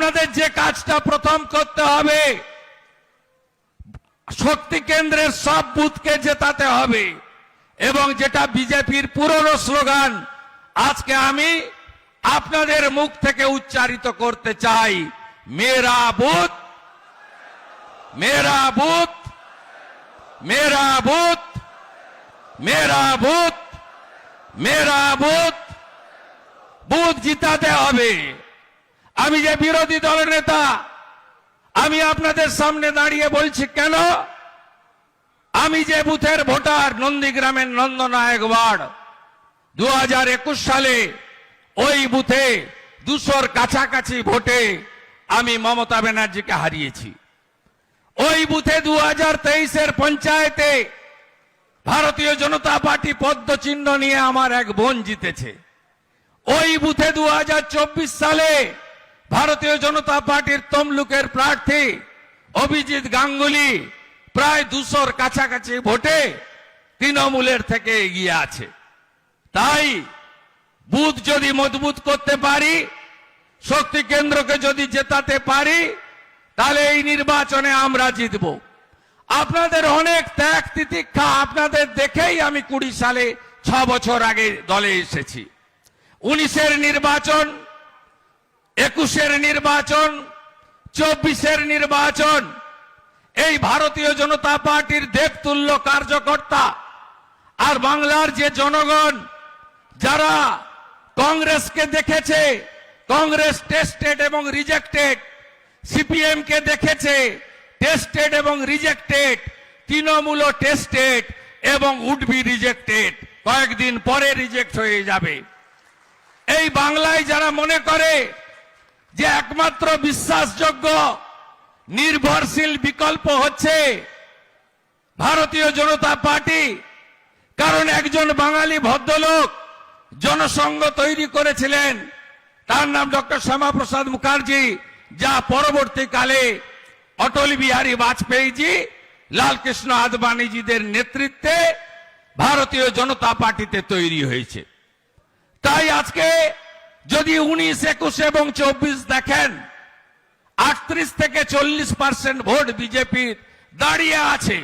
আপনাদের যে কাজটা প্রথম করতে হবে, শক্তি কেন্দ্রের সব বুথকে জেতাতে হবে। এবং যেটা বিজেপির পুরনো স্লোগান, আজকে আমি আপনাদের মুখ থেকে উচ্চারিত করতে চাই, মেরা বুথ মেরা বুথ মেরা বুথ মেরা বুথ মেরা বুথ। বুথ জিতাতে হবে। আমি যে বিরোধী দলের নেতা, আমি আপনাদের সামনে দাঁড়িয়ে বলছি কেন, আমি যে বুথের ভোটার, নন্দীগ্রামের নন্দনায়ক ওয়ার্ড, 2021 সালে ওই বুথে 200-র কাছাকাছি ভোটে আমি মমতা ব্যানার্জিকে হারিয়েছি। ওই বুথে 2023-এর পঞ্চায়েতে ভারতীয় জনতা পার্টি পদ্ম চিহ্ন নিয়ে আমার এক বোন জিতেছে। ওই বুথে 2024 সালে ভারতীয় জনতা পার্টির তমলুকের প্রার্থী অভিজিৎ গাঙ্গুলি প্রায় 200-র কাছাকাছি ভোটে তৃণমূলের থেকে এগিয়ে আছে। তাই বুথ যদি মজবুত করতে পারি, শক্তি কেন্দ্রকে যদি জেতাতে পারি, তাহলে এই নির্বাচনে আমরা জিতব। আপনাদের অনেক ত্যাগ তিতিক্ষা আপনাদের দেখেই আমি 20 সালে 6 বছর আগে দলে এসেছি। 19-এর নির্বাচন, 21-এর নির্বাচন, 24-এর নির্বাচন, এই ভারতীয় জনতা পার্টির দেবতুল্য কার্যকর্তা আর বাংলার যে জনগণ যারা কংগ্রেসকে দেখেছে, কংগ্রেস টেস্টেড এবং রিজেক্টেড, সিপিএম কে দেখেছে টেস্টেড এবং রিজেক্টেড, তৃণমূল টেস্টেড এবং উড বি রিজেক্টেড, কয়েকদিন পরে রিজেক্ট হয়ে যাবে। এই বাংলায় যারা মনে করে যে একমাত্র বিশ্বাসযোগ্য নির্ভরশীল বিকল্প হচ্ছে ভারতীয় জনতা পার্টি, কারণ একজন বাঙালি ভদ্রলোক জনসংঘ তৈরি করেছিলেন, তার নাম ডক্টর শ্যামাপ্রসাদ মুখার্জি, যা পরবর্তীকালে অটল বিহারী বাজপেয়ীজি, লালকৃষ্ণ আদবানীজিদের নেতৃত্বে ভারতীয় জনতা পার্টিতে তৈরি হয়েছে। তাই আজকে যদি 19, 21 এবং 24 দেখেন, 38 থেকে 40% ভোট বিজেপির দাঁড়িয়ে আছে।